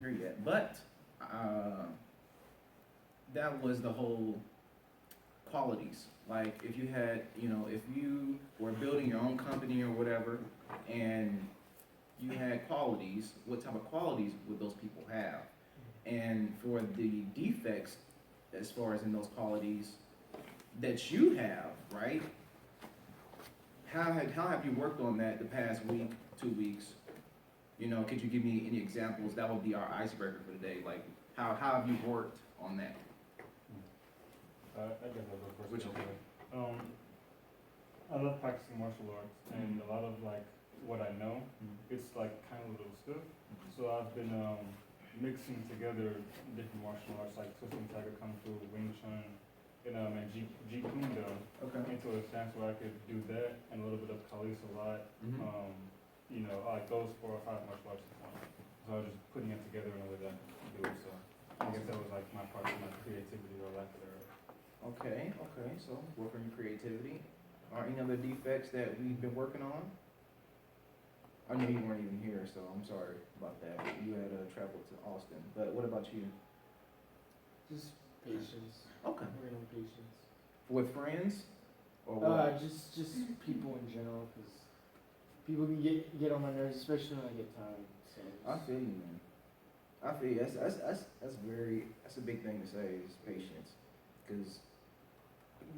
here yet, but uh, that was the whole qualities. Like if you had, if you were building your own company or whatever, and you had qualities, what type of qualities would those people have? And for the defects, as far as in those qualities that you have, right? How have you worked on that the past week, 2 weeks? Could you give me any examples? That would be our icebreaker for today. Like, how have you worked on that? I guess I'll go first. Which anyway. I love practicing martial arts, and a lot of like what I know, it's like kind of a little stiff. So I've been mixing together different martial arts like Twisting Tiger Kung Fu, Wing Chun, and Jeet Kune Do Okay. into a stance where I could do that and a little bit of Kali Salat. Like those 4 or 5 martial arts at once. So I was just putting it together in a way that I could do it. So I guess that was like my part of my creativity or lack thereof. Okay. So work on your creativity. Are any other defects that we've been working on? I know you weren't even here, so I'm sorry about that. You had traveled to Austin. But what about you? Just patience. Okay. Working on patience. With friends? Or what? Just people in general, because people can get on my nerves, especially when I get tired. So I feel you, man. I feel you. That's a big thing to say is patience, because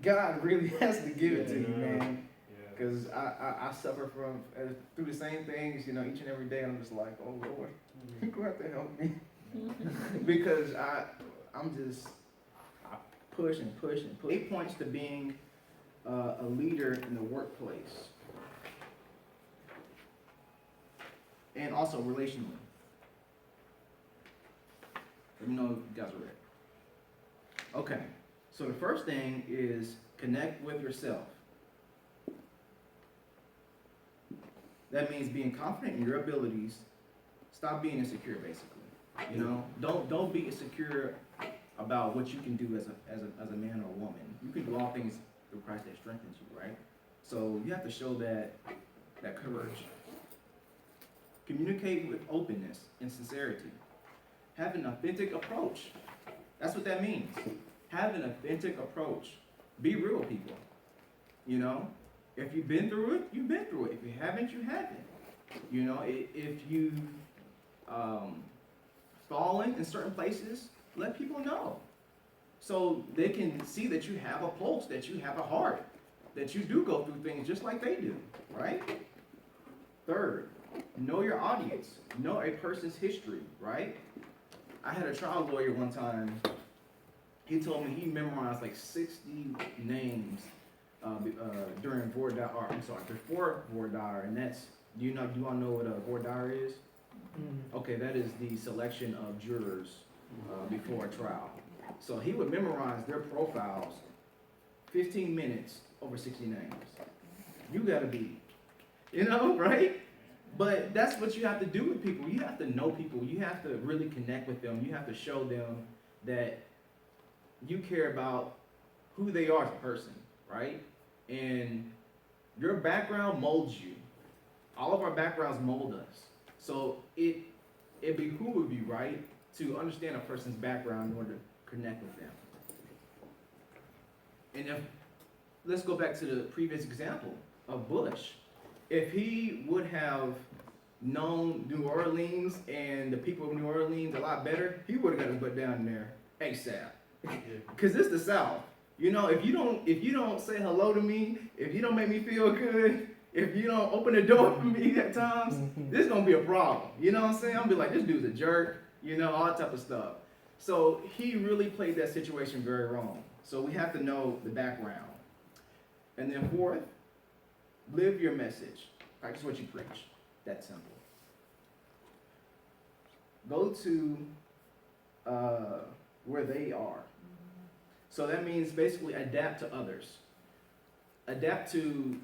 God really has to give it to you, man. Yeah. Because I suffer from through the same things, each and every day. I'm just like, oh Lord, you're going to have to help me, because I'm just I push and push and push. 8 points to being a leader in the workplace, and also relationally. Let me know if you guys are ready. Okay, so the first thing is connect with yourself. That means being confident in your abilities. Stop being insecure, basically. Don't be insecure about what you can do as a man or a woman. You can do all things through Christ that strengthens you, right? So you have to show that courage. Communicate with openness and sincerity. Have an authentic approach. That's what that means. Have an authentic approach. Be real, people. If you've been through it, you've been through it. If you haven't, you haven't. If you've fallen in certain places, let people know. So they can see that you have a pulse, that you have a heart, that you do go through things just like they do, right? Third, know your audience. Know a person's history, right? I had a trial lawyer one time. He told me he memorized like 60 names during voir dire. Before voir dire, and that's do you all know what a voir dire is? Okay, that is the selection of jurors before a trial. So he would memorize their profiles, 15 minutes over 60 names. You gotta be, right? But that's what you have to do with people. You have to know people. You have to really connect with them. You have to show them that you care about who they are as a person, right? And your background molds you. All of our backgrounds mold us. So it behooves you, right, to understand a person's background in order to connect with them. And let's go back to the previous example of Bush. If he would have known New Orleans and the people of New Orleans a lot better, he would have got his butt down there ASAP. Because it's the South. If you don't say hello to me, if you don't make me feel good, if you don't open the door for me at times, this is gonna be a problem. You know what I'm saying? I'm gonna be like, this dude's a jerk, all that type of stuff. So he really played that situation very wrong. So we have to know the background. And then fourth, live your message. Practice what you preach. That's simple. Go to where they are. So that means basically adapt to others. Adapt to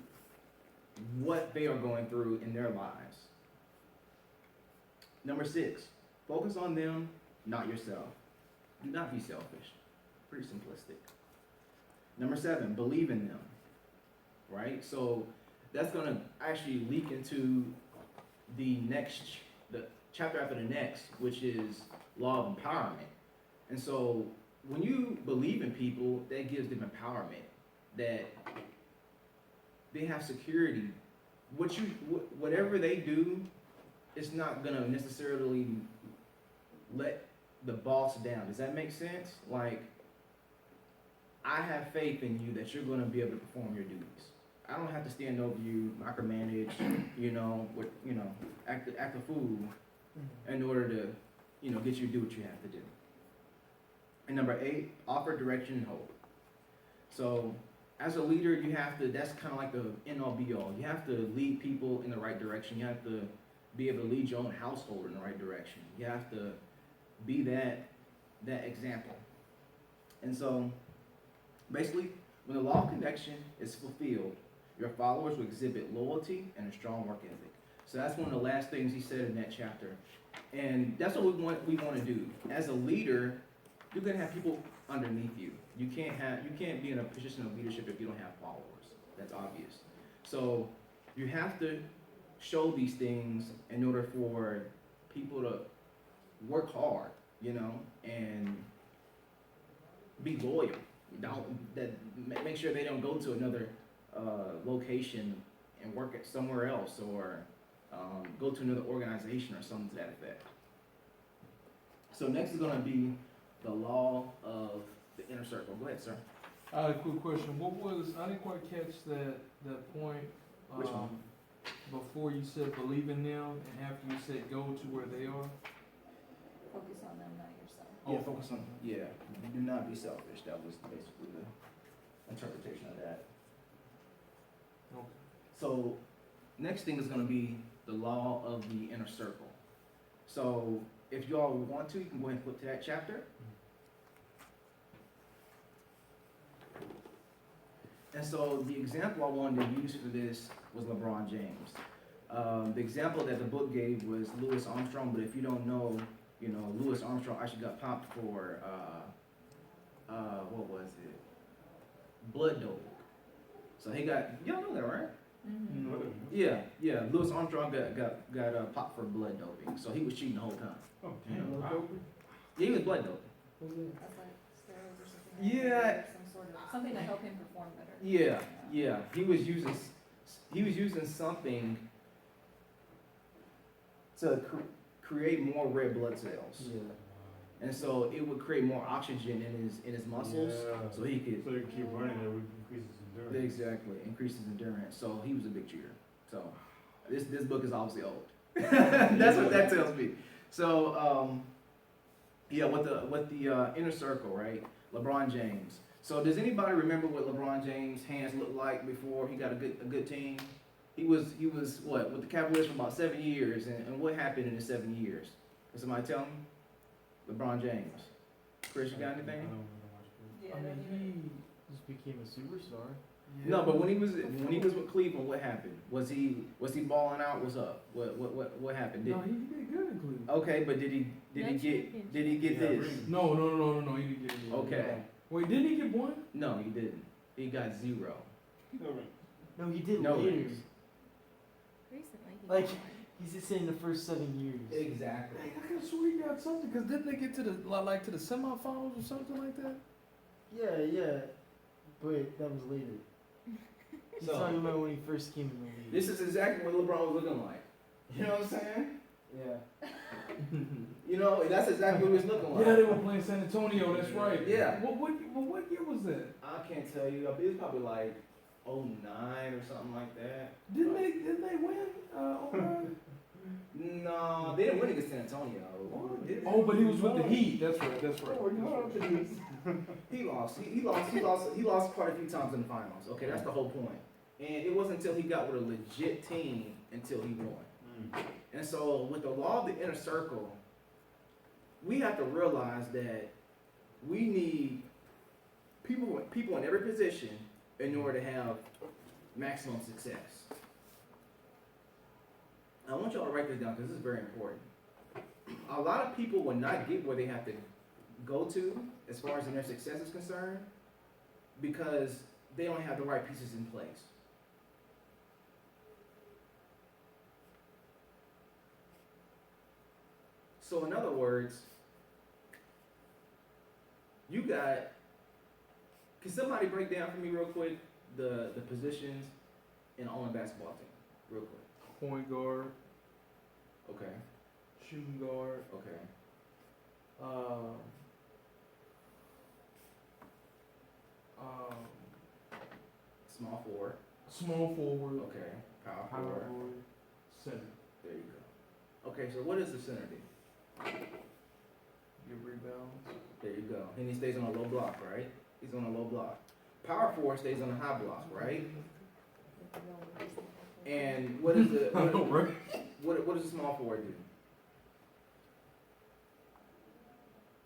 what they are going through in their lives. Number 6, focus on them, not yourself. Do not be selfish. Pretty simplistic. Number 7, believe in them. Right? So that's going to actually leak into the chapter after the next, which is law of empowerment. And so when you believe in people, that gives them empowerment, that they have security. Whatever they do, it's not gonna necessarily let the boss down. Does that make sense? Like, I have faith in you that you're gonna be able to perform your duties. I don't have to stand over you, micromanage, act a fool in order to, get you to do what you have to do. And number 8, offer direction and hope. So as a leader, you have to, that's kind of like the end all be all. You have to lead people in the right direction. You have to be able to lead your own household in the right direction. You have to be that example. And so basically, when the law of connection is fulfilled, your followers will exhibit loyalty and a strong work ethic. So that's one of the last things he said in that chapter. And that's what we want to do. As a leader, you're gonna have people underneath you. You can't be in a position of leadership if you don't have followers. That's obvious. So you have to show these things in order for people to work hard, and be loyal. Make sure they don't go to another location and work at somewhere else, or go to another organization or something to that effect. So next is going to be the law of the inner circle. Go ahead, sir. I had a quick question. I didn't quite catch that point. Which one? Before you said believe in them, and after you said go to where they are. Focus on them, not yourself. Yeah, focus on. Yeah, do not be selfish. That was basically the interpretation of that. Okay. So next thing is going to be the law of the inner circle. So if you all want to, you can go ahead and flip to that chapter. And so the example I wanted to use for this was LeBron James. The example that the book gave was Louis Armstrong, but if you don't know, Louis Armstrong actually got popped for, what was it? Blood doping. So he got, y'all know that, right? Mm-hmm. Yeah. Louis Armstrong got popped for blood doping, so he was cheating the whole time. Oh, damn. Wow. Yeah, he was blood doping. That's like steroids or something. Yeah. Something to help him perform better. Yeah. He was using something to create more red blood cells. Yeah. And so it would create more oxygen in his muscles, Yeah. so he could So you keep running, it would increase his endurance. exactly increase his endurance. So he was a big cheater. So this book is obviously old. That's what that tells me. So with the inner circle, right? LeBron James. So does anybody remember what LeBron James' hands looked like before he got a good team? He was what, with the Cavaliers for about 7 years, and what happened in the 7 years? Can somebody tell me? LeBron James. Chris, you got anything? Yeah, I mean, don't even- he just became a superstar. No, but when he was with Cleveland, what happened? Was he balling out? What's up? What happened? No, he did good in Cleveland. Okay, but did he get Yeah, this? really. No, he didn't get it. Okay. Wait, didn't he get one? No, he didn't. He got 0. No, he did No later. rings. Recently, he Like, got one. he's just saying the first 7 years. Exactly. Hey, I could have swore he got something, because didn't they get to the semifinals or something like that? Yeah, but that was later. He's So- talking about when he first came in the league. This is exactly what LeBron was looking like. You know what I'm saying? Yeah. That's exactly what he was looking like. Yeah, they were playing San Antonio, that's right. Yeah. What year was that? I can't tell you. It was probably like 09 or something like that. Didn't they win? 09? No, they didn't win against San Antonio. Did they? Oh, but he was with the Heat. That's right. He lost quite a few times in the finals. Okay, that's the whole point. And it wasn't until he got with a legit team until he won. And so with the law of the inner circle, we have to realize that we need people in every position in order to have maximum success. I want y'all to write this down because this is very important. A lot of people will not get where they have to go to as far as their success is concerned because they don't have the right pieces in place. So in other words, you got, can somebody break down for me real quick the positions on a basketball team? Real quick. Point guard, Okay, shooting guard, okay. um, Small forward, small forward, okay. Power power forward, forward, center. there you go. Okay, so what does the center do? Get rebounds. There you go. And he stays on a low block, right? He's on a low block. Power forward stays on a high block, right? And what is the I know, right? what does the small forward do?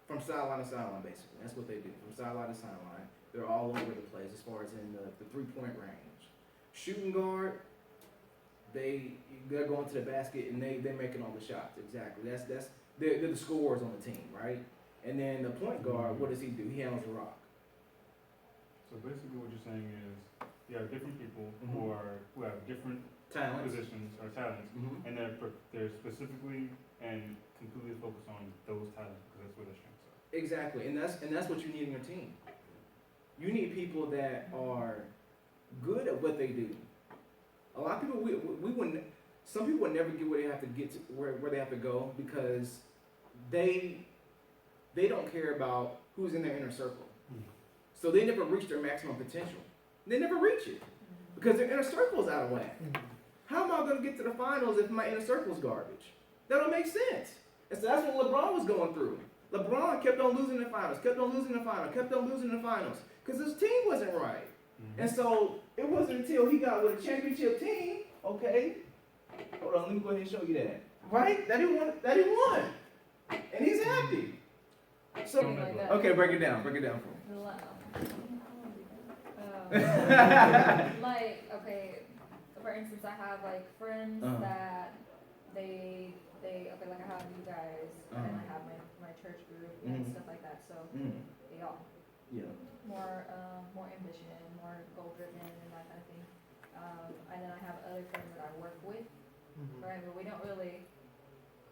From sideline to sideline, basically. That's what they do. From sideline to sideline. They're all over the place as far as in the 3-point range. Shooting guard, they're going to the basket and they're making all the shots. Exactly. They're the scorers on the team, right? And then the point guard, what does he do? He handles the rock. So basically what you're saying is you have different people Mhm. who have different Talent. positions or talents, Mm-hmm. and they're specifically and completely focused on those talents because that's where their strengths are. Exactly, and that's what you need in your team. You need people that are good at what they do. A lot of people we wouldn't. Some people would never get where they have to get to where they have to go because they don't care about who's in their inner circle. So they never reach their maximum potential. They never reach it because their inner circle is out of whack. How am I going to get to the finals if my inner circle is garbage? That don't make sense. And so that's what LeBron was going through. LeBron kept on losing the finals, kept on losing the finals, kept on losing the finals because his team wasn't right. And so it wasn't until he got with a championship team, okay, hold on, let me go ahead and show you that. Right? That he won. And he's happy. So, Something like that. okay, break it down for me. Like, okay, for instance, I have like friends Uh-huh. that they okay, like I have you guys and Uh-huh. I have my church group and Mhm. stuff like that. So Mm, they all yeah. more ambition, more goal driven and that kind of thing. And then I have other friends that I work with, right? But we don't really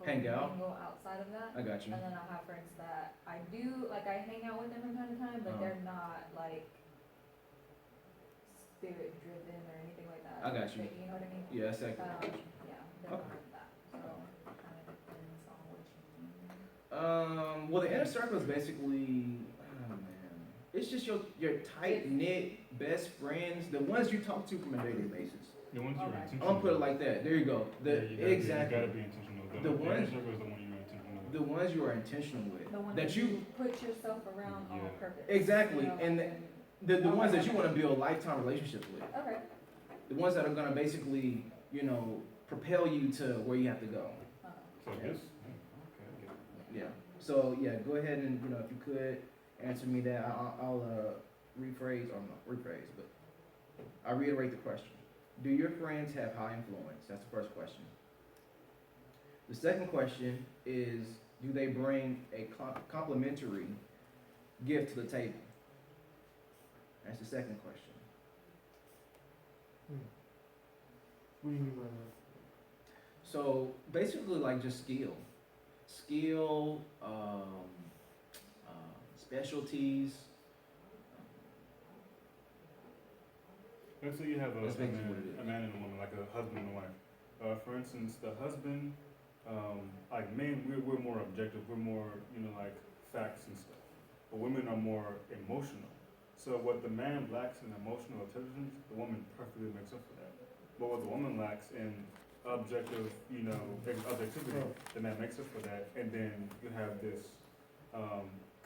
Hang out? mingle outside of that. I got you. And then I'll have friends that I do, like I hang out with them from time to time, but Uh-huh. they're not like spirit driven or anything like that. I got you. You know what I mean? Yeah, that's exactly. Yeah, they're Okay. not that. So it kind of depends on what you need. Well, the inner circle is basically, oh man, it's just your tight knit best friends, the ones you talk to from a daily basis. The ones you're Okay. I'm intentional gonna put it with. like that. There you go. Exactly. You gotta be intentional. The inner ones- circle is the one you're intentional with. The ones you are intentional with. The one That you, put yourself around on Yeah. purpose. Exactly, You know, and the ones that you want to build lifetime relationships with. okay. The ones that are gonna basically, propel you to where you have to go. So this, okay, I get it. Yeah. So yeah, go ahead and if you could answer me that, I'll rephrase or not rephrase, but I'll reiterate the question. Do your friends have high influence? That's the first question. The second question is, do they bring a complimentary gift to the table? That's the second question. What do you mean by that? So basically, like just skill, specialties. Let's say you have a That's basically what it is. man and a woman, like a husband and a wife. For instance, the husband, like men, we're more objective. We're more, like facts and stuff. But women are more emotional. So what the man lacks in emotional intelligence, the woman perfectly makes up for that. But what the woman lacks in objective, objectivity, the man makes up for that. And then you have this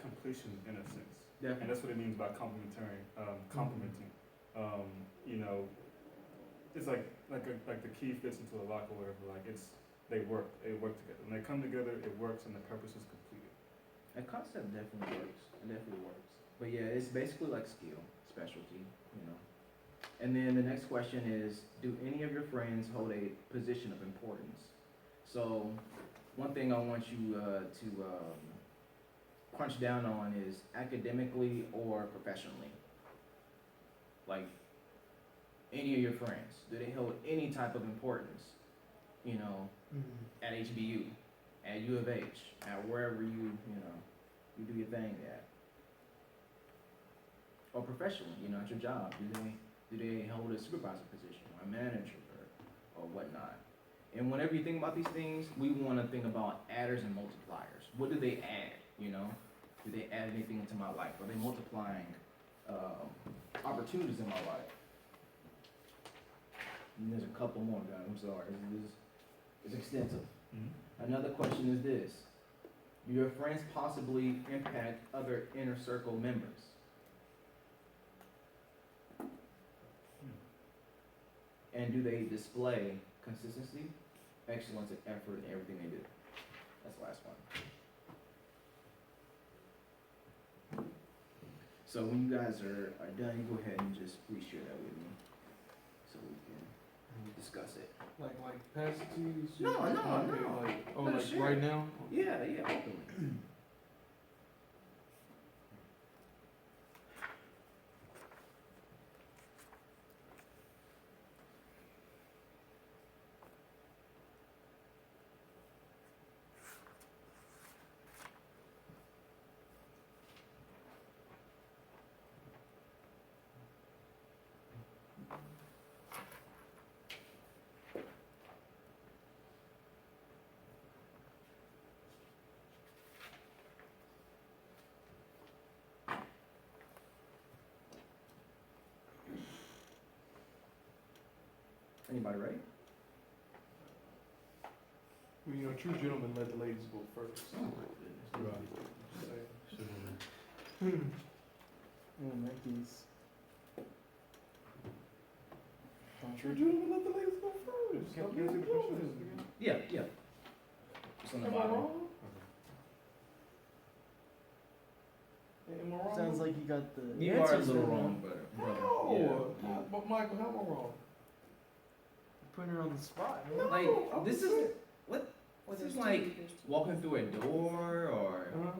completion in a sense. And that's what it means by complimenting. It's like the key fits into a lock or whatever. Like they work together. When they come together, it works and the purpose is completed. That concept definitely works. It definitely works. But yeah, it's basically like skill, specialty. And then the next question is, do any of your friends hold a position of importance? So one thing I want you to crunch down on is academically or professionally. Like any of your friends, do they hold any type of importance, at HBU? at U of H, at wherever you do your thing at. Or professionally, at your job, do they hold a supervisor position or a manager or whatnot? And whenever you think about these things, we want to think about adders and multipliers. What do they add? Do they add anything into my life? Are they multiplying opportunities in my life? And there's a couple more, guys. I'm sorry. It's extensive. Mm-hmm. Another question is this: do your friends possibly impact other inner circle members? And do they display consistency, excellence, and effort in everything they do? That's the last one. So when you guys are done, go ahead and just please share that with me so we can discuss it. Like pass it to you? No. Like No, share. right now? Yeah, openly. Anybody ready? Well, true gentlemen let the ladies go first. Oh my goodness. Nikes. True gentlemen let the ladies go first. Can you repeat the question again? Yeah. It's on the Am I bottom. wrong? Am I wrong? Sounds like you got the. You are a answers little down. wrong, brother. No. Yeah. But Michael, how am I wrong? Putting her on the spot. No. Like, I'm this just is saying. what's this like walking through a door or Uh-huh.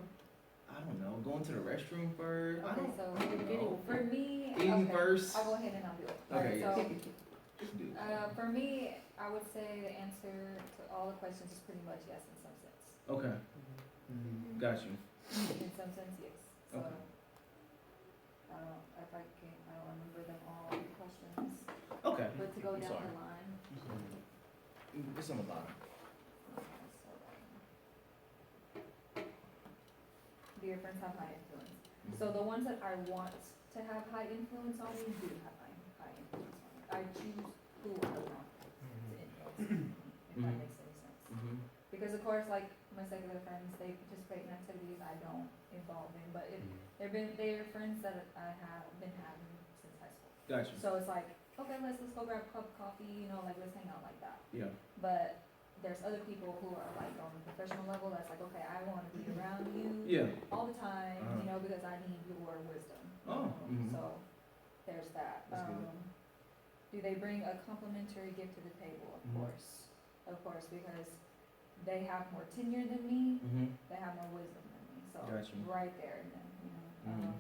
I don't know, going to the restroom first? I Okay, don't so know. for me, Eating okay, first? I'll go ahead and I'll do it. Okay, Alright, yes. Just do it. for me, I would say the answer to all the questions is pretty much yes in some sense. Okay, Mm-hmm. got you. In some sense, yes. So, Okay. I don't remember them all, the questions, Okay. but to go I'm down sorry. the line. It's on the bottom. Do your friends have high influence? So the ones that I want to have high influence on me do have high influence on me. I choose who I want to influence me, if that makes any sense. Mm-hmm. Because of course, like my secular friends, they participate in activities I don't involve in, but they're friends that I have been having since high school. Got you. So it's like, okay, let's go grab a cup of coffee, like let's hang out like that. Yeah. But there's other people who are like on the professional level that's like, okay, I want to be around you Yeah. all the time, Uh-huh. because I need your wisdom. Oh, mhm. So there's that. That's good. Do they bring a complimentary gift to the table? Mhm. Of course, because they have more tenure than me, Mm-hmm. they have more wisdom than me. So Gotcha. right there, and then, Mhm.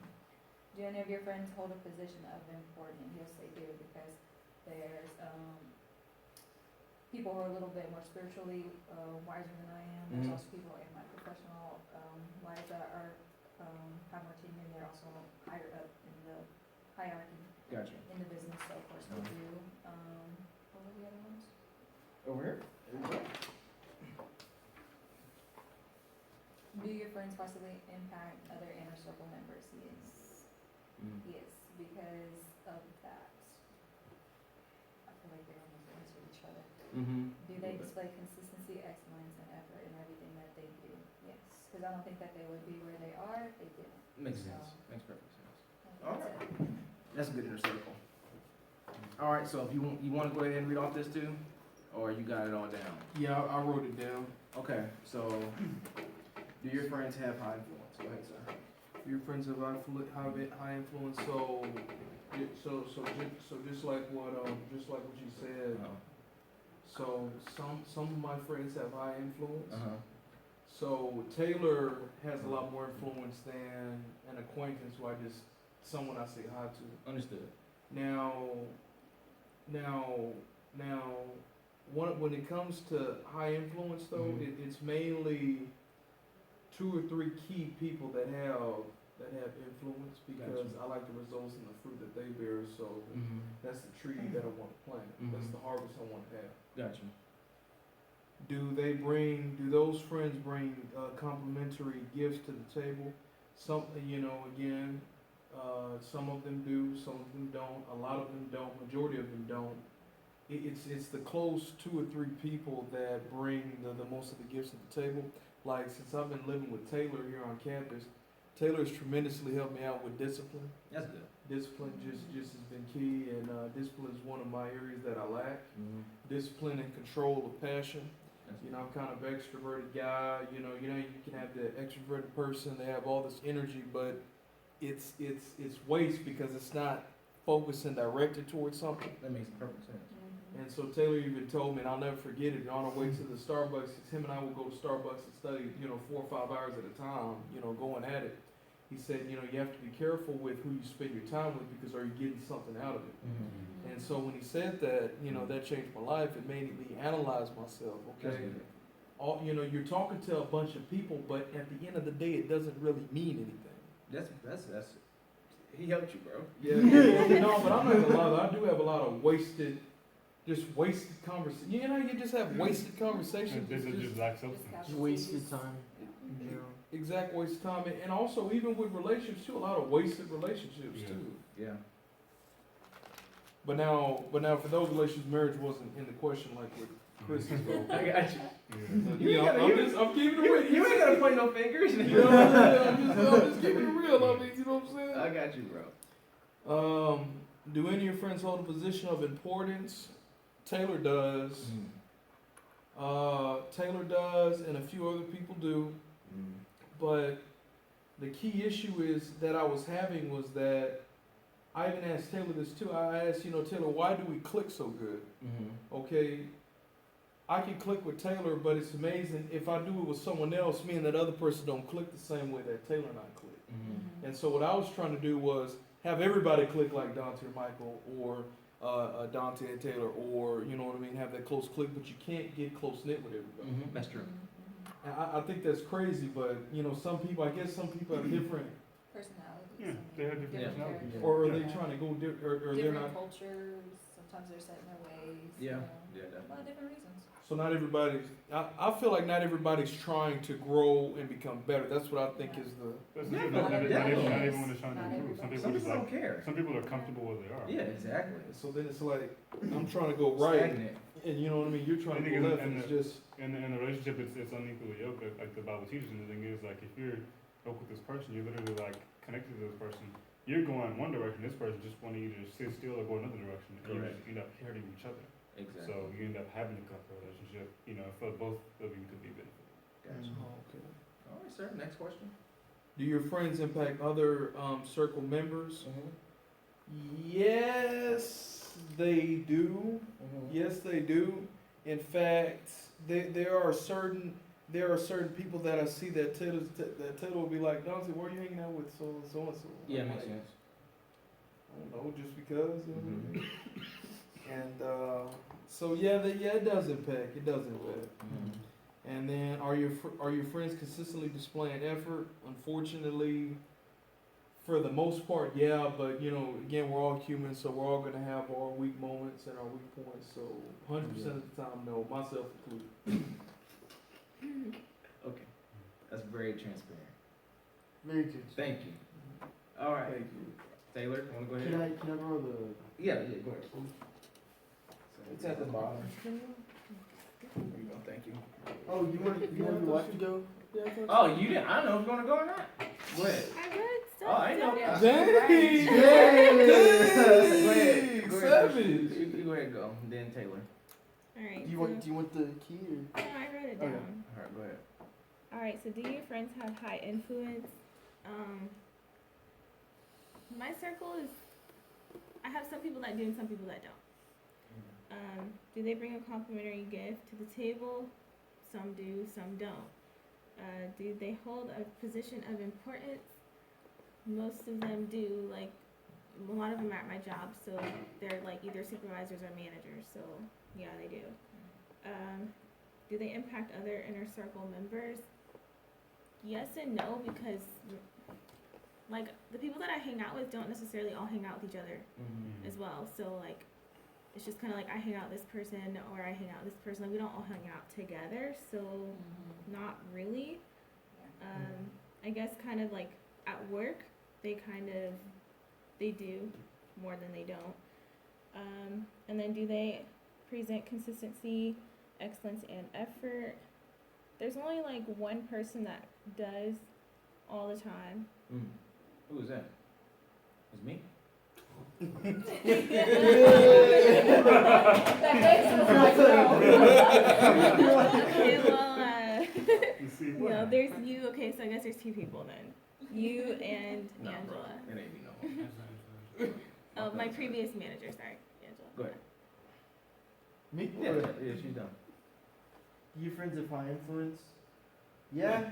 do any of your friends hold a position of importance? Yes, they do, because there's people who are a little bit more spiritually wiser than I am. There's Mhm. also people in my professional life that are have more tenure. They're also higher up in the hierarchy Gotcha. in the business. So of course they do. What were the other ones? Over here? Do your friends possibly impact other inner circle members? Yes. Mm. Yes, because of that. I feel like they almost answer each other. Mm-hmm. Do they display consistency, excellence, and effort in everything that they do? Yes, because I don't think that they would be where they are if they didn't. Makes So, sense. Makes perfect sense. that's Alright. it. That's a good inner circle. All right, so if you want to go ahead and read off this too, or you got it all down? Yeah, I wrote it down. Okay, so do your friends have high influence? Go ahead, sir. Your friends have high influence. So just like what you said. So some of my friends have high influence. Uh-huh. So Taylor has a lot more influence than an acquaintance who someone I say hi to. Understood. Now, when it comes to high influence though, it's mainly 2 or 3 key people that have influence, because Gotcha. I like the results and the fruit that they bear. So that's the tree that I want to plant. That's Mhm. the harvest I want to have. Gotcha. Do those friends bring complimentary gifts to the table? Some, again, some of them do, some of them don't, a lot of them don't, majority of them don't. It's the close 2 or 3 people that bring the most of the gifts to the table. Like, since I've been living with Taylor here on campus, Taylor's tremendously helped me out with discipline. That's good. Discipline just has been key, and discipline is one of my areas that I lack. Discipline and control of passion. I'm kind of an extroverted guy. You can have the extroverted person. They have all this energy, but it's waste because it's not focused and directed towards something. That makes perfect sense. And so Taylor even told me, and I'll never forget it, on our way to the Starbucks, 'cause him and I would go to Starbucks and study, 4 or 5 hours at a time, going at it. He said, you have to be careful with who you spend your time with, because are you getting something out of it? And so when he said that, that changed my life. It made me analyze myself. That's Okay, good. you're talking to a bunch of people, but at the end of the day, it doesn't really mean anything. That's he helped you, bro. Yeah. No, but I'm not gonna lie, though, I do have a lot of wasted conversation. You just have wasted conversations. This is just black substance. Just wasted time. Exact waste of time, and also even with relationships too, a lot of wasted relationships too. Yeah. But now for those relationships, marriage wasn't in the question like with Chris. So, I got you. I'm keeping it real. You ain't gotta point no fingers. I'm just keeping it real. I mean, you know what I'm saying? I got you, bro. Do any of your friends hold a position of importance? Taylor does. Taylor does, and a few other people do. But the key issue is that I was having was that I even asked Taylor this too. I asked, Taylor, why do we click so good? Okay, I can click with Taylor, but it's amazing if I do it with someone else, me and that other person don't click the same way that Taylor and I click. And so what I was trying to do was have everybody click like Dante or Michael, or Dante and Taylor, or have that close click, but you can't get close knit with everybody. That's true. And I think that's crazy, but some people have different, Personalities. Yeah, they have different Yeah. personalities. or are Yeah. they trying to go or they're Different not. cultures, sometimes they're set in their ways. Yeah. A Yeah, lot of definitely. different reasons. So not everybody's. I feel like not everybody's trying to grow and become better. That's what I think is the. That's Yeah, not but everyone is trying to Not improve. everybody. Some people don't care. Some people are comfortable where they are. Yeah, exactly. So then it's like I'm trying to go right, Stagnant. and you know what I mean. You're trying to go left, and it's just. In a relationship, it's unequally yoked, like the Bible teaches. And the thing is, like, if you're yoked with this person, you're literally like connected to this person. You're going one direction. This person just want to either sit still or go another direction, and you Correct. just end up hurting each other. Exactly. So you end up having a couple relationship. For both of you could be beneficial. Gotcha. Oh, okay. All right, sir. Next question. Do your friends impact other circle members? Yes, they do. Yes, they do. In fact, there are certain people that I see that Taylor will be like, Dante, where are you hanging out with so and so? Yeah, I'm makes like, sense. I don't know, just because. You know what I mean? And so it does impact. It does impact. And then, are your friends consistently displaying effort? Unfortunately, for the most part, yeah. But again, we're all human, so we're all gonna have our weak moments and our weak points. So 100% of the time, no, myself included. Okay. That's very transparent. Very good. Thank you. All right. Thank you. Taylor, want to go ahead? Can I borrow the? Yeah, go ahead. It's at the bottom. There you go. Thank you. Oh, you want your wife to go? Oh, you didn't? I don't know if you're gonna go or not. Go ahead. I read stuff. Oh, I know. Yeah. Dang! Go ahead. Go ahead. Savage. You go ahead and go. Then Taylor. Alright. Do you want the key or? No, I wrote it Okay. down. All right, go ahead. Alright, so do your friends have high influence? My circle is, I have some people that do and some people that don't. Do they bring a complimentary gift to the table? Some do, some don't. Do they hold a position of importance? Most of them do. Like, a lot of them are at my job, so they're like either supervisors or managers. So yeah, they do. Do they impact other inner circle members? Yes and no, because like the people that I hang out with don't necessarily all hang out with each other as well. So like it's just kind of like I hang out with this person or I hang out with this person. Like we don't all hang out together, so not really. I guess kind of like at work they do more than they don't. And then do they present consistency, excellence, and effort? There's only like one person that does all the time. Who is that? It's me? That makes us like, no. Okay, well, You see you know, there's you. Okay, so I guess there's two people then. You and No, bro. Angela. It ain't me no more. Oh, my previous manager. Sorry, Angela. Go ahead. Me? Yeah, she's done. You friends of high influence? Yeah,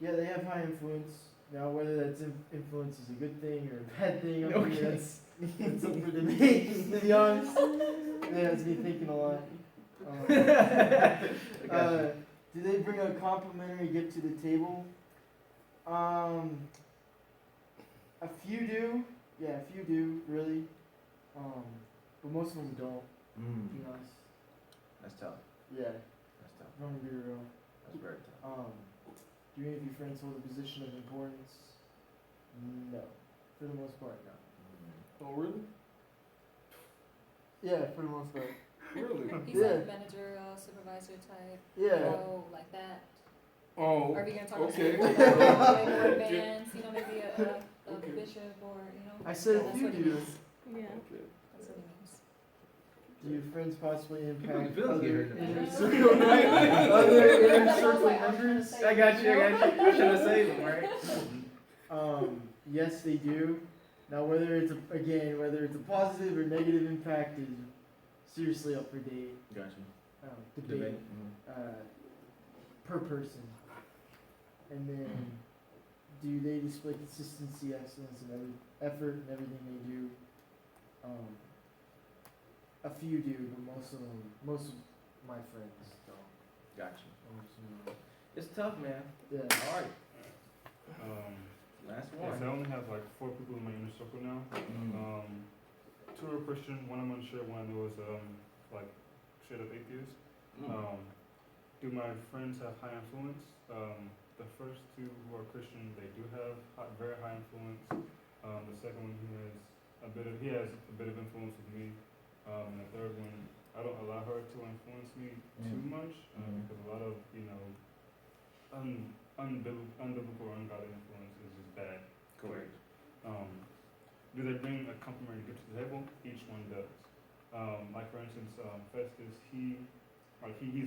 yeah, they have high influence. Now, whether that's influence is a good thing or a bad thing, I mean, that's up for debate, to be honest. Yeah, it's me thinking a lot. Do they bring a complimentary gift to the table? A few do. Yeah, a few do, really. But most of them don't, to be honest. That's tough. Yeah, That's tough. if I'm gonna be real. That's very tough. Do any of your friends hold a position of importance? No. For the most part, no. Oh, really? Yeah, for the most part. Really? He's Yeah. like manager, supervisor type, Yeah. role, like that. Oh, Are we gonna talk okay. about like more advanced, you know, maybe a Okay. bishop or, you know? I said a that's few what he do. means. Yeah. Okay. That's what he means. Do your friends possibly People impact feel other scared. inner Yeah. circle other inner That's circle what I was members? trying to say, I got you. know? I should have saved him, right? Yes, they do. Now, whether it's a positive or negative impact is seriously up for debate. Got you. Debate. Per person. And then, do they display consistency, excellence, and effort in everything they do? A few do, but most of my friends don't. Got you. It's tough, man. Yeah. All right. Last Yes, I one. only have like 4 people in my inner circle now. 2 are Christian, one I'm unsure, one I know is like straight up atheist. Do my friends have high influence? The first 2 who are Christian, they do have very high influence. The second one, he has a bit of influence with me. And the third one, I don't allow her to influence me too much because a lot of unbiblical or ungodly influence is just bad. Correct. Do they bring a complimentary gift to the table? Each one does. Like for instance, Festus, he's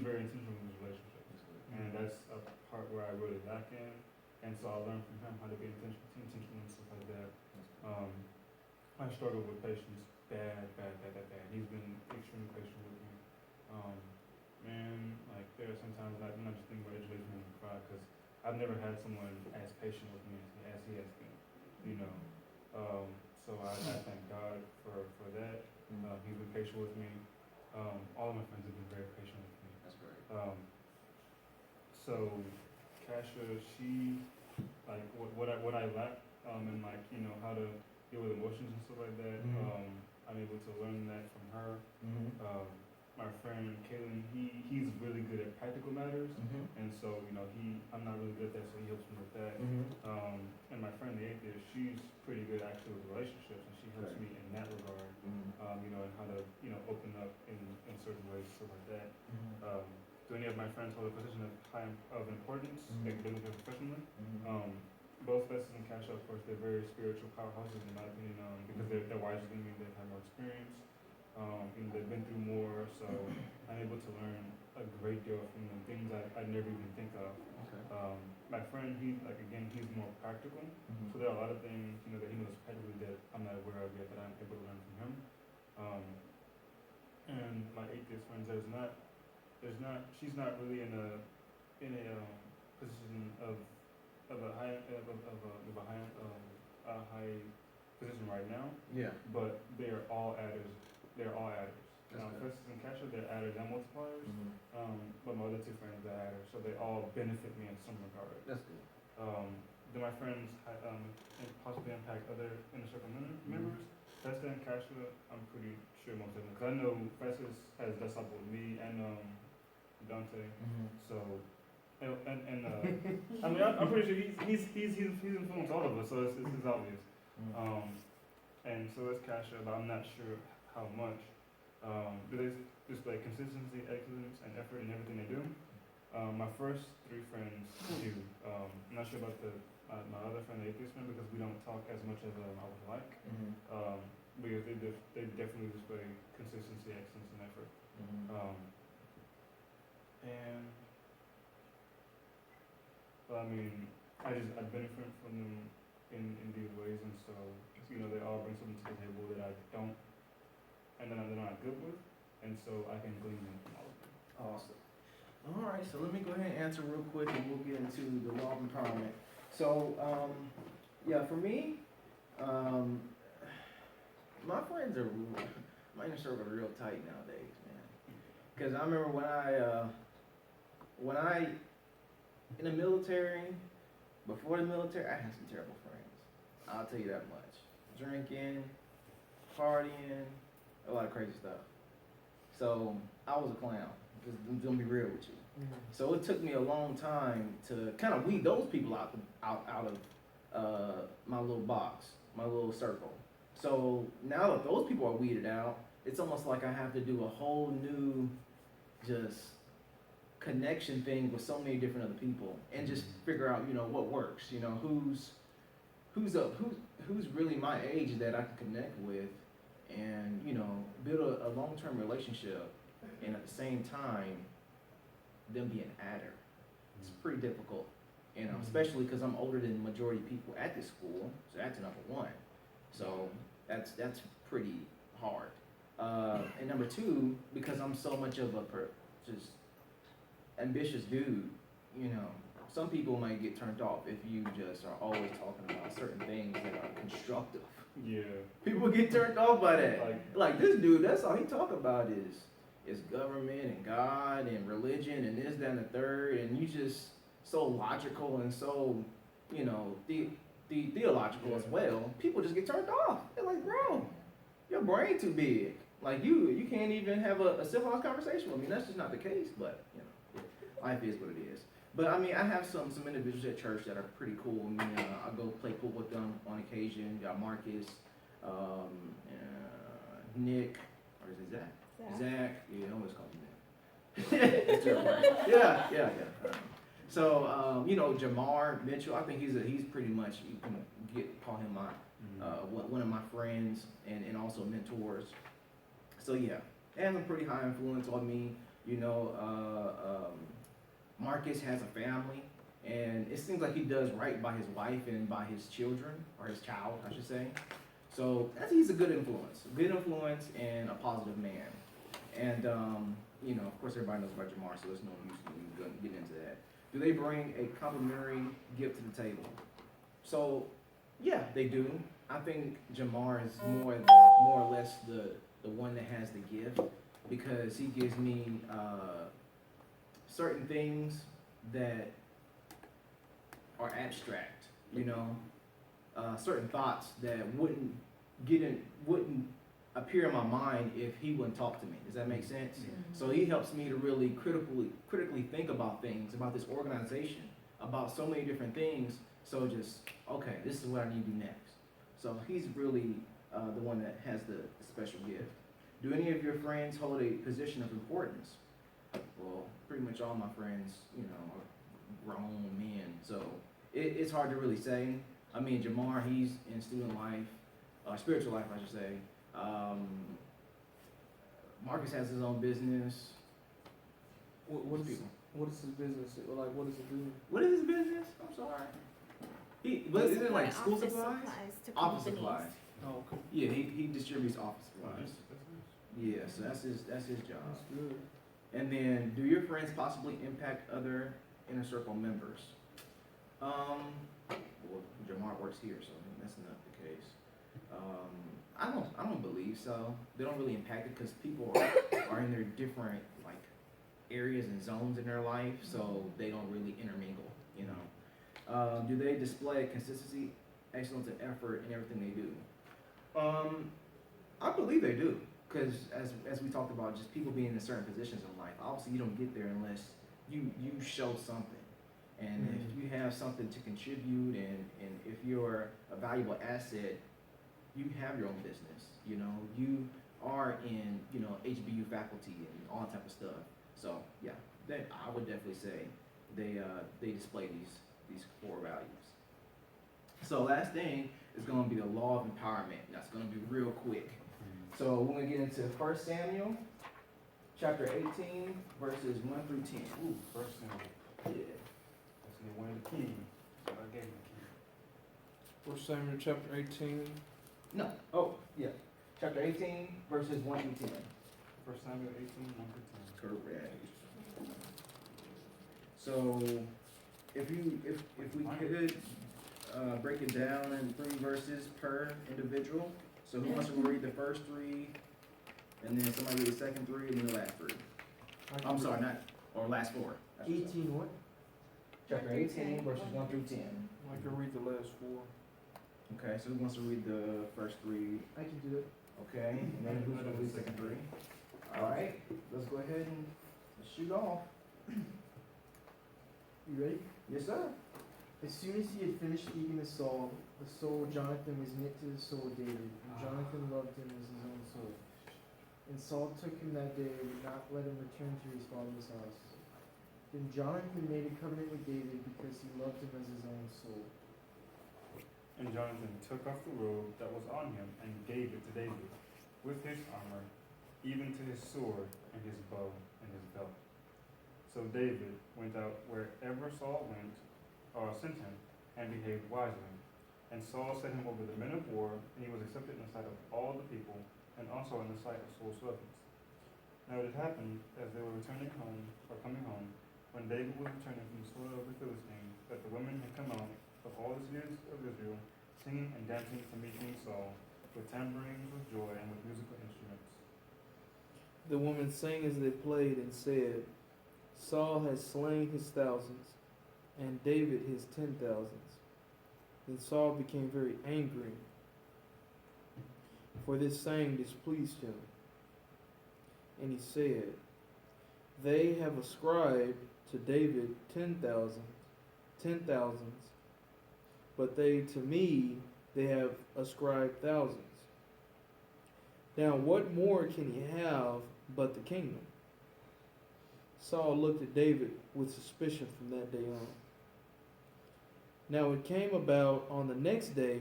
very intentional in his relationship, and that's a part where I really lack in. And so I learned from him how to be intentional and stuff like that. I struggle with patience bad. He's been extremely patient with me. Man, like there are sometimes I'm not just thinking about education and cry because I've never had someone as patient with me as he has been. You know. So I thank God for that. He's been patient with me. All of my friends have been very patient with me. That's great. So Kasha, she like what I lack in like how to deal with emotions and stuff like that. I'm able to learn that from her. My friend Kaylin, he's really good at practical matters, and so I'm not really good at that, so he helps me with that. And my friend the atheist, she's pretty good actually with relationships, and she helps me in that regard. And how to open up in certain ways, stuff like that. Do any of my friends hold a position of importance, academically and professionally? Both Festus and Kasha, of course, they're very spiritual powerhouses in my opinion, because they're wiser than me, they've had more experience. They've been through more, so I'm able to learn a great deal from them, things I never even think of. Okay. My friend, he's more practical, so there are a lot of things that he knows practically that I'm not aware of yet that I'm able to learn from him. And my atheist friends, she's not really in a position of a high position right now, Yeah. but they are all adders. Festus and Casher, they're adders and multipliers. But my other two friends are adders, so they all benefit me in some regard. That's good. Do my friends possibly impact other inner circle members? Festus and Casher, I'm pretty sure most of them, because I know Festus has discipled with me and Dante. So, and I mean, I'm pretty sure he's influenced all of us, so it's obvious. And so is Kasha, but I'm not sure how much. Do they display consistency, excellence, and effort in everything they do? My first three friends do. I'm not sure about my other friend, the atheist friend, because we don't talk as much as I would like. Because they definitely display consistency, excellence, and effort. But I mean, I benefit from them in these ways, and so they all bring something to the table that I don't, and that I'm not good with, and so I can glean from all of them. Awesome. All right, so let me go ahead and answer real quick, and we'll get into the law of empowerment. So, yeah, for me, my friends my inner circle are real tight nowadays, man. Because I remember when I, in the military, before the military, I had some terrible friends. I'll tell you that much. Drinking, partying, a lot of crazy stuff. So I was a clown. Just gonna be real with you. So it took me a long time to kind of weed those people out of my little box, my little circle. So now that those people are weeded out, it's almost like I have to do a whole new just connection thing with so many different other people, and just figure out what works. Who's really my age that I can connect with, and build a long-term relationship, and at the same time them be an adder. It's pretty difficult, especially because I'm older than the majority of people at this school, so that's number one. So that's pretty hard. And number two, because I'm so much of a just ambitious dude, some people might get turned off if you just are always talking about certain things that are constructive. Yeah. People get turned off by that. Like this dude, that's all he talk about is government and God and religion and this, that, and the third, and you just so logical and so, theological as well. People just get turned off. They're like, bro, your brain too big. Like you can't even have a civilized conversation with me. That's just not the case, but life is what it is. But I mean, I have some individuals at church that are pretty cool. I mean, I go play pool with them on occasion. Got Marcus, Nick, or is it Zach? Zach. Yeah, I always call him Nick. It's terrible. Yeah. So Jamar Mitchell. I think he's pretty much, you can call him one of my friends and also mentors. So yeah, they have a pretty high influence on me. Marcus has a family, and it seems like he does right by his wife and by his children, or his child, I should say. So he's a good influence and a positive man. And of course, everybody knows about Jamar, so there's no use in getting into that. Do they bring a complimentary gift to the table? So yeah, they do. I think Jamar is more or less the one that has the gift, because he gives me certain things that are abstract, certain thoughts that wouldn't appear in my mind if he wouldn't talk to me. Does that make sense? So he helps me to really critically think about things, about this organization, about so many different things. So just, okay, this is what I need to do next. So he's really the one that has the special gift. Do any of your friends hold a position of importance? Well, pretty much all my friends, are grown men. So it's hard to really say. I mean, Jamar, he's in student life, spiritual life, I should say. Marcus has his own business. What is his business? Like, what does it do? What is his business? I'm sorry. But is it like school supplies? Office supplies. Oh, okay. Yeah, he distributes office supplies. Yeah, so that's his job. That's good. And then, do your friends possibly impact other inner circle members? Well, Jamar works here, so that's not the case. I don't believe so. They don't really impact it because people are in their different like areas and zones in their life, so they don't really intermingle. You know, do they display consistency, excellence, and effort in everything they do? I believe they do, because as we talked about, just people being in certain positions in life. Obviously, you don't get there unless you show something, and if you have something to contribute, and if you're a valuable asset, you have your own business. You know, you are in HBU faculty and all that type of stuff. So yeah, I would definitely say they display these core values. So last thing is going to be the law of empowerment. That's going to be real quick. So we're going to get into 1 Samuel, chapter 18, verses 1 through 10. Ooh, first Samuel. Yeah. That's when he wanted the key. So I gave him the key. 1 Samuel chapter 18. No. Oh, yeah. Chapter 18, verses 1 through 10. First Samuel 18, 1 through 10. Correct. So if we could break it down in 3 verses per individual. So who wants to read the first 3, and then somebody read the second 3, and then the last 3? I'm sorry, not or last 4. 18 what? Chapter 18, verses 1 through 10. I can read the last 4. Okay, so who wants to read the first 3? I can do it. Okay, and then who's going to read the second 3? All right, let's go ahead and shoot off. You ready? Yes, sir. As soon as he had finished speaking to Saul, the soul of Jonathan was knit to the soul of David, and Jonathan loved him as his own soul. And Saul took him that day and would not let him return to his father's house. Then Jonathan made a covenant with David because he loved him as his own soul. And Jonathan took off the robe that was on him and gave it to David, with his armor, even to his sword and his bow and his belt. So David went out wherever Saul went, or sent him, and behaved wisely. And Saul set him over the men of war, and he was accepted in the sight of all the people, and also in the sight of Saul's servants. Now it had happened, as they were returning home, or coming home, when David was returning from the slaughter of the Philistines, that the women had come out of all the cities of Israel, singing and dancing to meet King Saul, with tambourines, with joy, and with musical instruments. The women sang as they played and said, Saul has slain his thousands, and David his 10,000s. Then Saul became very angry, for this saying displeased him. And he said, They have ascribed to David 10,000s, but to me they have ascribed thousands. Now what more can he have but the kingdom? Saul looked at David with suspicion from that day on. Now it came about on the next day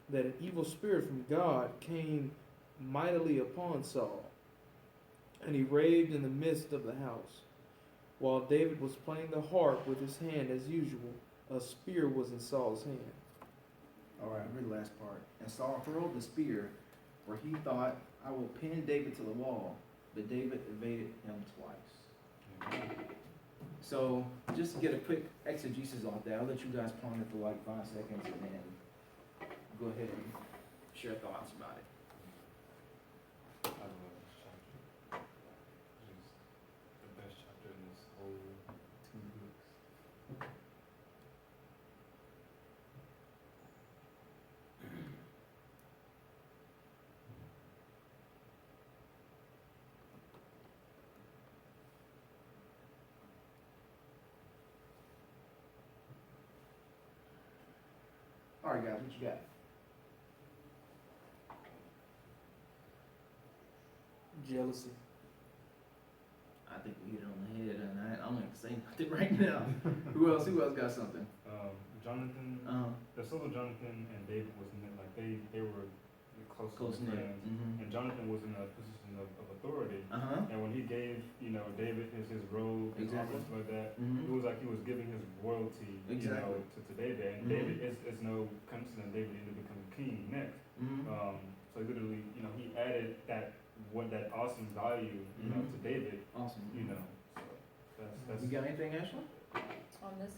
that an evil spirit from God came mightily upon Saul, and he raved in the midst of the house. While David was playing the harp with his hand as usual, a spear was in Saul's hand. All right, read the last part. And Saul hurled the spear, for he thought, I will pin David to the wall. But David evaded him twice. So, just to get a quick exegesis on that, I'll let you guys ponder for like 5 seconds and then go ahead and share thoughts about it. I love this chapter. It is the best chapter in this whole 2 books. All right, guys, what you got? Jealousy. I think we hit it on the head, and I'm going to say nothing right now. Who else got something? Jonathan, the soul of Jonathan and David was in it, like they were close knit. friends. Mm-hmm. And Jonathan was in a position of authority. Uh-huh. And when he gave, David his robe, his Exactly. armor, stuff like that, Mm-hmm. it was like he was giving his royalty, Exactly. to David. And Mhm. David is no coincidence. David ended up becoming king next. Mm-hmm. So literally, he added that awesome value, Mhm. to David. Awesome. So that's You got anything, Ashley? On this,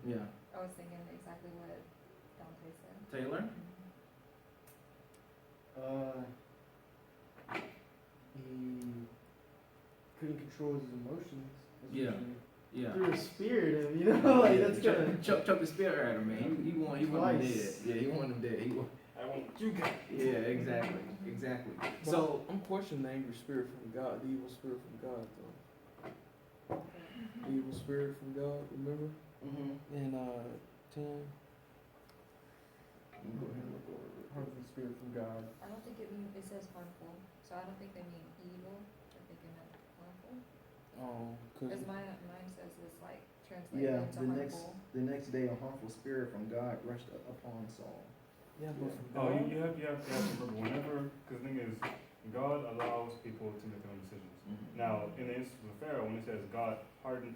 Yeah. I was thinking exactly what Dante said. Taylor? He couldn't control his emotions. That's Yeah. what Yeah. through his spirit, I mean, you know, like that's kind of. Chuck the spirit out of him, man. He want him dead. Twice. Yeah, he want him dead. He want. I want you guys. Yeah, exactly. But So I'm questioning the angry spirit from God, the evil spirit from God, though. The evil spirit from God, remember? In 10. Go ahead and look over it. Harmful spirit from God. I don't think it says harmful, so I don't think they mean evil, I think it meant harmful. Oh, cause Cause mine says it's like translated Yeah, into harmful. the next day a harmful spirit from God rushed upon Saul. yeah, but from Oh, God. you have to remember whenever, because the thing is, God allows people to make their own decisions. Now, in the instance of Pharaoh, when it says God hardened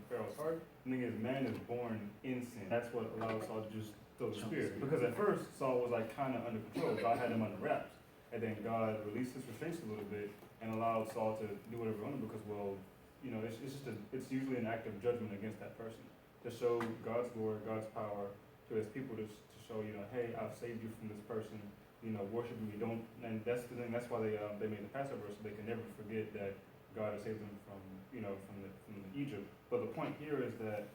Pharaoh's heart, the thing is, man is born in sin. That's what allows Saul to just throw the spear. Because at first, Saul was like kind of under control. God had him under wraps. And then God released his restraints a little bit and allowed Saul to do whatever he wanted because, well, you know, it's usually an act of judgment against that person to show God's glory, God's power to his people to show, you know, hey, I've saved you from this person, you know, worship me. Don't, and that's the thing. That's why they made the Passover so they can never forget that God has saved them from, you know, from Egypt. But the point here is that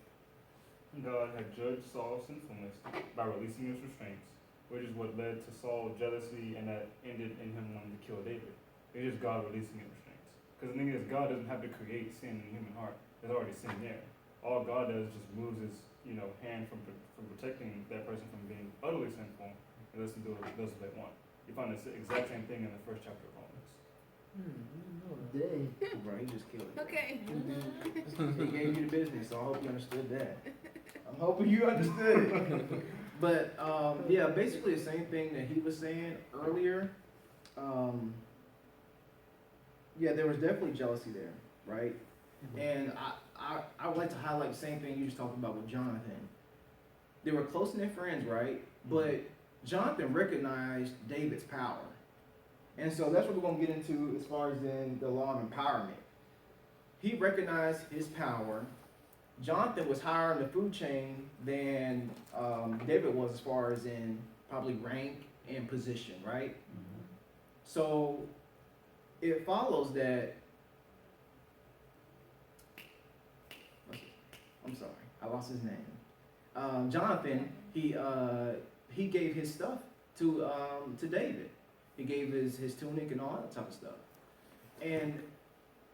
God had judged Saul's sinfulness by releasing his restraints, which is what led to Saul's jealousy, and that ended in him wanting to kill David. It's just God releasing his restraints. Because the thing is, God doesn't have to create sin in the human heart. There's already sin there. All God does is just moves his, you know, hand from protecting that person from being utterly sinful and lets them do what they want. You find the exact same thing in the first chapter of Romans. Day. Bro, he just killed it. Okay. He gave you the business, so I hope you understood that. I'm hoping you understood it. But yeah, basically the same thing that he was saying earlier. Yeah, there was definitely jealousy there, right? And I would like to highlight the same thing you just talked about with Jonathan. They were close-knit friends, right? But Jonathan recognized David's power. And so that's what we're going to get into as far as in the law of empowerment. He recognized his power. Jonathan was higher in the food chain than David was as far as in probably rank and position, right? So it follows that, I'm sorry, I lost his name. Jonathan, he gave his stuff to David. He gave his tunic and all that type of stuff. And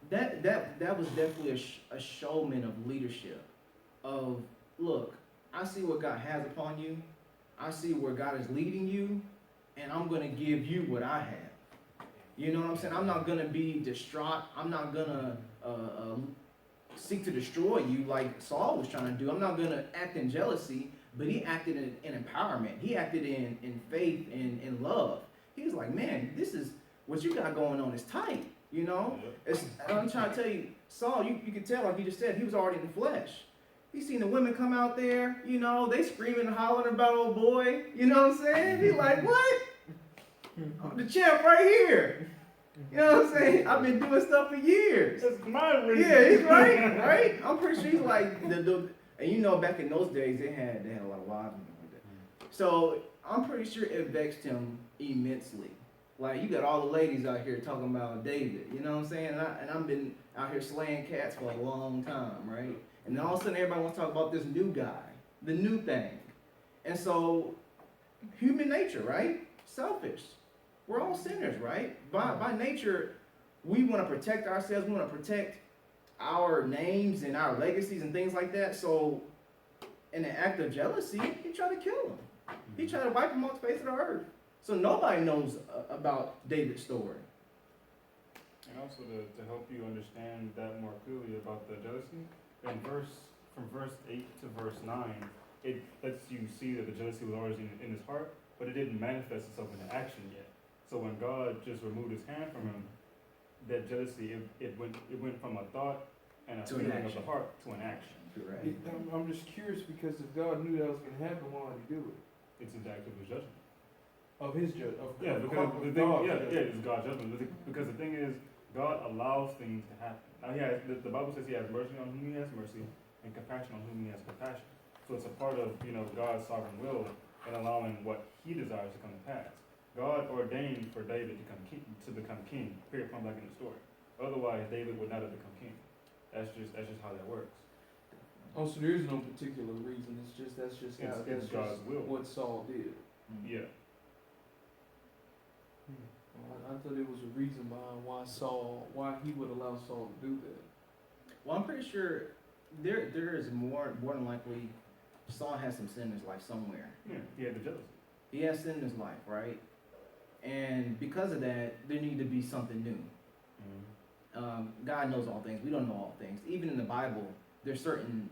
that was definitely a showman of leadership. Of, look, I see what God has upon you. I see where God is leading you, and I'm going to give you what I have. You know what I'm saying? I'm not going to be distraught. I'm not going to seek to destroy you like Saul was trying to do. I'm not going to act in jealousy, but he acted in empowerment. He acted in faith and in love. He was like, man, this is what you got going on is tight, you know? I'm trying to tell you, Saul, you can tell, like you just said, he was already in the flesh. He seen the women come out there, you know, they screaming and hollering about old boy, you know what I'm saying? He like, what? I'm the champ right here. You know what I'm saying? I've been doing stuff for years. That's my reason. Yeah, he's right, right? I'm pretty sure he's like, and you know, back in those days, they had a lot of wives and stuff like that. So I'm pretty sure it vexed him immensely. Like, you got all the ladies out here talking about David, you know what I'm saying? And I've been out here slaying cats for a long time, right? And then all of a sudden everybody wants to talk about this new guy, the new thing. And so, human nature, right? Selfish. We're all sinners, right? By nature, we want to protect ourselves. We want to protect our names and our legacies and things like that. So, in an act of jealousy, he tried to kill him. He tried to wipe him off the face of the earth. So nobody knows about David's story. And also to help you understand that more clearly about the jealousy, from verse 8 to verse 9, it lets you see that the jealousy was always in his heart, but it didn't manifest itself into action yet. So when God just removed his hand from him, that jealousy, it went from a thought and a feeling of the heart to an action. Right. I'm just curious because if God knew that was going to happen, why would he do it? It's an act of his judgment. Of his judgment. Yeah, because the thing, it's God's judgment. Because the thing is, God allows things to happen. Now the Bible says he has mercy on whom he has mercy and compassion on whom he has compassion. So it's a part of, God's sovereign will and allowing what he desires to come to pass. God ordained for David to become king. Period. Point blank in the story. Otherwise, David would not have become king. That's just how that works. Oh, so there is no particular reason. That's just how It's God's will. what Saul did. Yeah. I thought there was a reason behind why he would allow Saul to do that. Well, I'm pretty sure there is more than likely Saul has some sin in his life somewhere. Yeah. He had the jealousy. He has sin in his life, right? And because of that, there need to be something new. God knows all things. We don't know all things. Even in the Bible, there's certain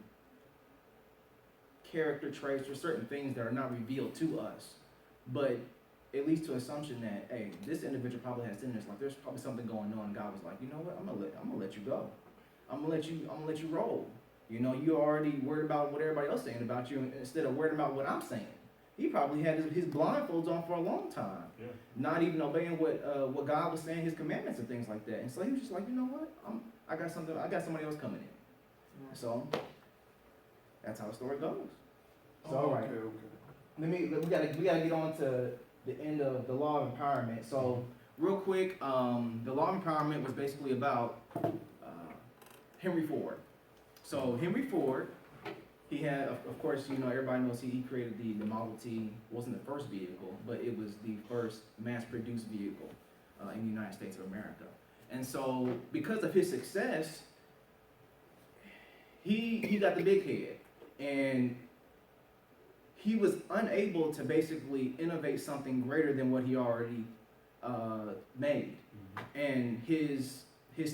character traits or certain things that are not revealed to us, but it leads to assumption that, hey, this individual probably has sin in his life. There's probably something going on. God was like, you know what? I'm gonna let you go. I'm gonna let you roll. You know, you already worried about what everybody else saying about you instead of worried about what I'm saying. He probably had his blindfolds on for a long time, Yeah. not even obeying what God was saying, His commandments and things like that. And so he was just like, you know what? I got somebody else coming in. So that's how the story goes. So all right, Okay. we gotta get on to the end of the law of empowerment. So real quick, the law of empowerment was basically about Henry Ford. So Henry Ford, he had, of course, you know, everybody knows he created the Model T. Wasn't the first vehicle, but it was the first mass-produced vehicle in the United States of America. And so because of his success, he got the big head, and he was unable to basically innovate something greater than what he already made. And his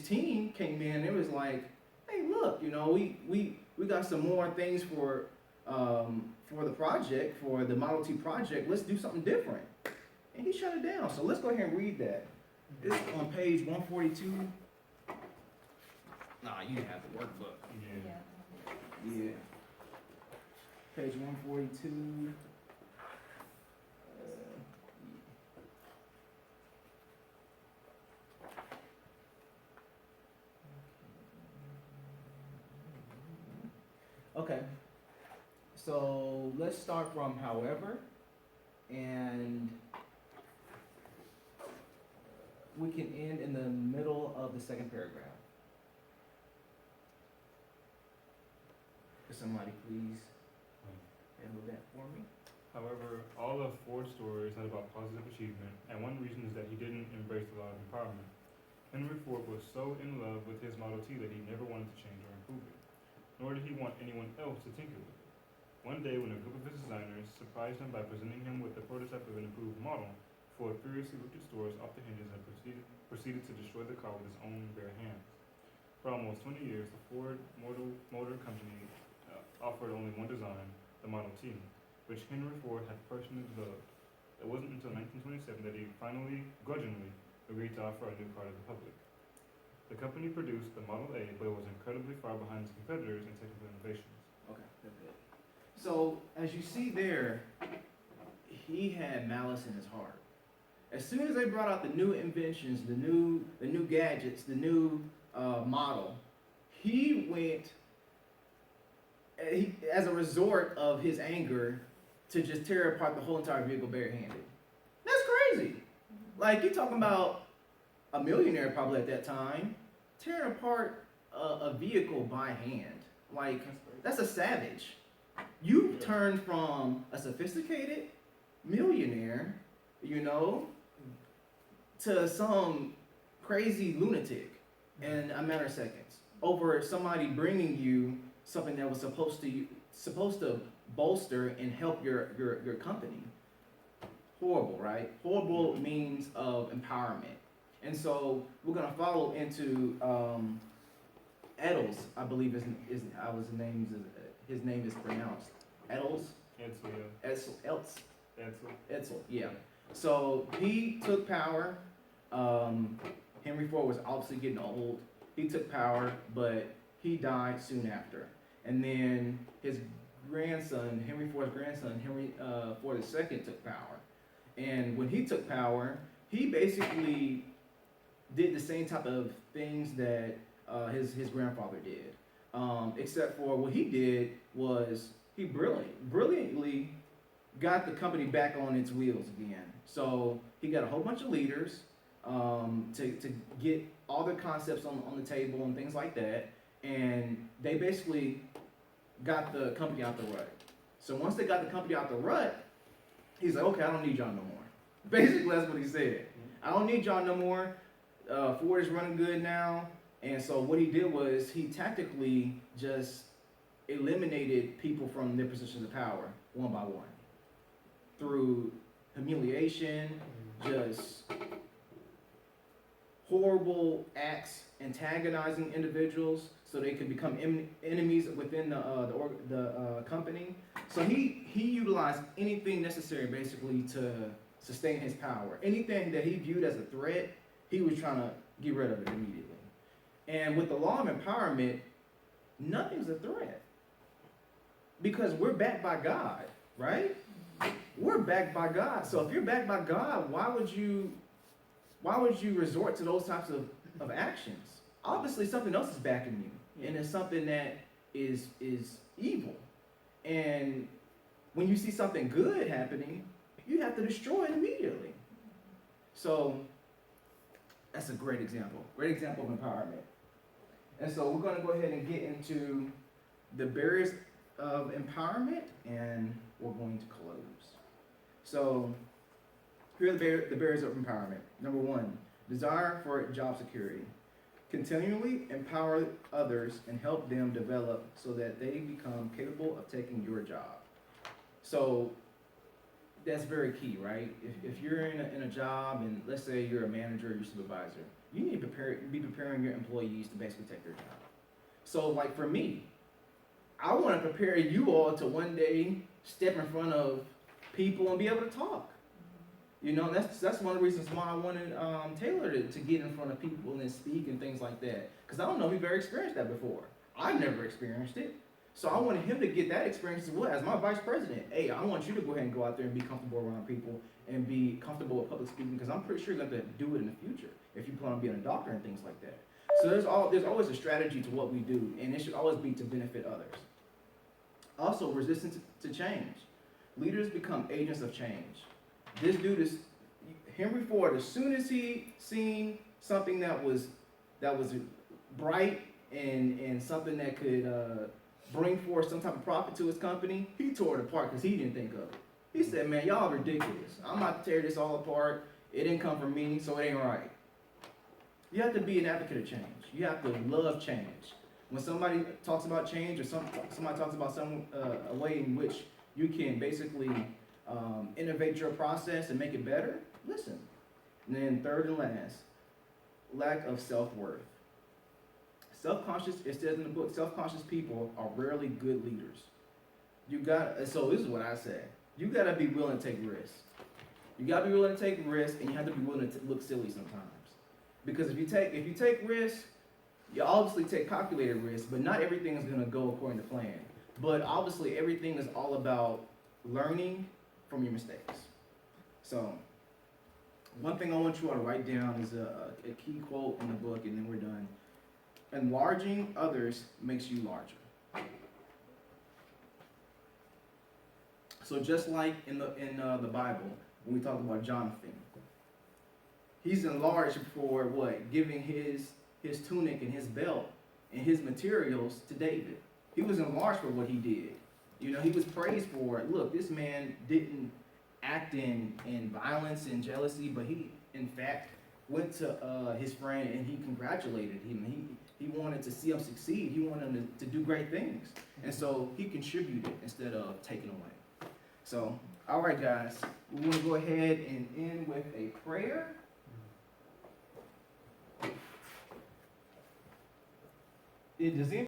team came in and it was like, hey, look, you know, we got some more things for the project, for the Model T project. Let's do something different. And he shut it down. So let's go ahead and read that. This is on page 142. Nah, you didn't have the workbook. Yeah. Yeah. Page 142. Okay. So let's start from however, and we can end in the middle of the second paragraph. Could somebody please handle that for me? However, all of Ford's stories had about positive achievement, and one reason is that he didn't embrace the law of empowerment. Henry Ford was so in love with his Model T that he never wanted to change or improve it, nor did he want anyone else to tinker with it. One day, when a group of his designers surprised him by presenting him with the prototype of an improved model, Ford furiously ripped its doors off the hinges and proceeded to destroy the car with his own bare hands. For almost 20 years, the Ford Motor Company offered only one design, the Model T, which Henry Ford had personally developed. It wasn't until 1927 that he finally, grudgingly, agreed to offer a new car to the public. The company produced the Model A, but it was incredibly far behind its competitors in technical innovations. Okay, that's it. So as you see there, he had malice in his heart. As soon as they brought out the new inventions, the new gadgets, the new model, he went as a resort of his anger to just tear apart the whole entire vehicle barehanded. That's crazy. Like, you're talking about a millionaire probably at that time tearing apart a vehicle by hand. Like, that's a savage. You turned from a sophisticated millionaire, you know, to some crazy lunatic in a matter of seconds over somebody bringing you something that was supposed to bolster and help your company. Horrible, right? Horrible means of empowerment. And so we're gonna follow into Eddles, I believe his name is pronounced Eddles. Edsel, yeah. So he took power. Henry Ford was obviously getting old. He took power, but he died soon after. And then his grandson, Henry Ford's grandson, Henry Ford II, took power. And when he took power, he basically did the same type of things that his grandfather did. Except for what he did was he brilliantly got the company back on its wheels again. So he got a whole bunch of leaders to get all their concepts on the table and things like that. And they basically got the company out the rut. So once they got the company out the rut, he's like, okay, I don't need y'all no more. Basically, that's what he said. I don't need y'all no more. Ford is running good now. And so what he did was he tactically just eliminated people from their positions of power one by one through humiliation, just horrible acts, antagonizing individuals so they could become enemies within the company. So he utilized anything necessary basically to sustain his power. Anything that he viewed as a threat, he was trying to get rid of it immediately. And with the law of empowerment, nothing's a threat. Because we're backed by God, right? We're backed by God. So if you're backed by God, why would you resort to those types of actions? Obviously something else is backing you. And it's something that is evil. And when you see something good happening, you have to destroy it immediately. So that's a great example of empowerment. And so we're going to go ahead and get into the barriers of empowerment, and we're going to close. So here are the barriers of empowerment. Number one, desire for job security. Continually empower others and help them develop so that they become capable of taking your job. So that's very key, right? If you're in a job and let's say you're a manager or your supervisor, you need to be preparing your employees to basically take their job. So like for me, I want to prepare you all to one day step in front of people and be able to talk. You know, that's one of the reasons why I wanted Taylor to get in front of people and speak and things like that. Because I don't know if he's ever experienced that before. I've never experienced it. So I wanted him to get that experience as well. As my vice president, hey, I want you to go ahead and go out there and be comfortable around people and be comfortable with public speaking, because I'm pretty sure you're going to do it in the future if you plan on being a doctor and things like that. So there's always a strategy to what we do, and it should always be to benefit others. Also, resistance to change. Leaders become agents of change. This dude is Henry Ford. As soon as he seen something that was bright and something that could bring forth some type of profit to his company, he tore it apart because he didn't think of it. He said, man, y'all are ridiculous. I'm about to tear this all apart. It didn't come from me, so it ain't right. You have to be an advocate of change. You have to love change. When somebody talks about change or somebody talks about a way in which you can basically innovate your process and make it better, listen. And then third and last, lack of self-worth. Self-conscious, it says in the book, self-conscious people are rarely good leaders. So this is what I say. You gotta be willing to take risks. You gotta be willing to take risks, and you have to be willing to look silly sometimes. Because if you take risks, you obviously take calculated risks, but not everything is gonna go according to plan. But obviously everything is all about learning from your mistakes. So one thing I want you all to write down is a key quote in the book, and then we're done. Enlarging others makes you larger. So just like in the Bible, when we talk about Jonathan, he's enlarged for what? Giving his tunic and his belt and his materials to David. He was enlarged for what he did. You know, he was praised for it. Look, this man didn't act in violence and jealousy, but he, in fact, went to his friend and he congratulated him. He wanted to see him succeed. He wanted him to do great things. And so he contributed instead of taking away. So, all right, guys, we want to go ahead and end with a prayer. Does